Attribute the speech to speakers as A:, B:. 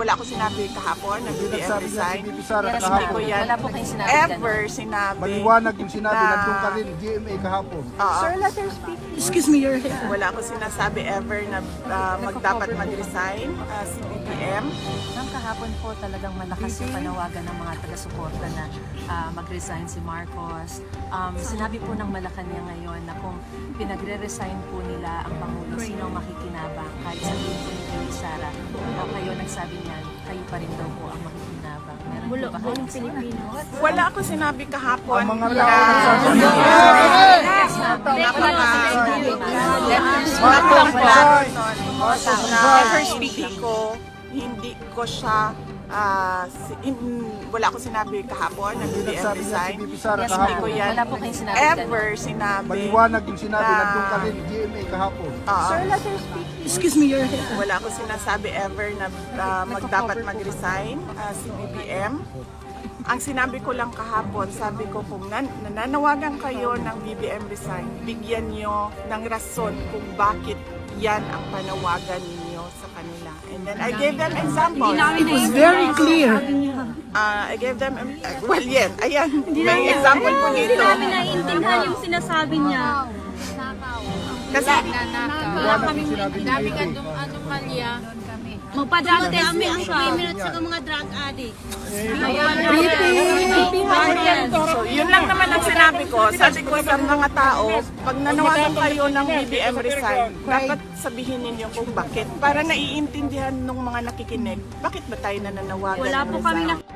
A: wala ko sinabi kahapon na
B: Hindi
A: BBM
B: nagsabi niya si
A: resign.
B: VP Sara
A: Hindi
B: kahapon.
A: ko yan
C: Wala po kayong sinabi
A: ever sinabi.
B: Maliwanag yung sinabi,
A: na-
B: nandun ka rin, GMA kahapon.
A: Oo.
D: Excuse me, your
A: Wala ko sinasabi ever na dapat mag-resign si BBM.
C: Ma'am, kahapon po talagang malakas yung panawagan ng mga taga-suporta na mag-resign si Marcos. Sinabi po ng Malacanang ngayon na kung pinagre-resign po nila ang Pangulo, sino ang makikinabang? Kahit sabihin po ni Bibi Sara, o kayo nagsabi niyan, kayo pa rin daw po ang makikinabang. Meron po ba kayong sinabi?
A: Wala ko sinabi kahapon
B: Ang mga
A: na
B: tao nagsasabi.
A: First speaking ko, hindi ko siya wala ko sinabi kahapon na
B: Hindi
A: BBM
B: nagsabi niya si
A: resign.
B: VP Sara
C: Yes,
A: Hindi
C: ma'am.
A: ko yan
C: Wala po kayong sinabi
A: ever sinabi.
B: Maliwanag yung sinabi,
A: na-
B: nandun ka rin, GMA kahapon.
A: Oo.
D: excuse me, your
A: Wala ko sinasabi ever na dapat mag-resign si BBM. Ang sinabi ko lang kahapon, sabi ko kung nananawagan kayo ng BBM resign, bigyan nyo ng rason kung bakit yan ang panawagan ninyo sa kanila. And then I gave them examples.
D: It was very clear.
A: I gave them, well, yan, ayan, may example po dito.
E: Hindi namin naiintindihan yung sinasabi niya.
A: Kasi,
B: Maliwanag yung sinabi ni VP.
E: Anomalya. Magpa-drug-test ang criminal sa mga drug addict.
A: so yun lang naman ang sinabi ko. Sabi ko sa mga tao, pag nanawagan kayo ng BBM resign, dapat sabihin ninyo kung bakit. Para naiintindihan ng mga nakikinig, bakit ba tayo nananawagan
E: Wala
A: ng
E: po kami
A: resign?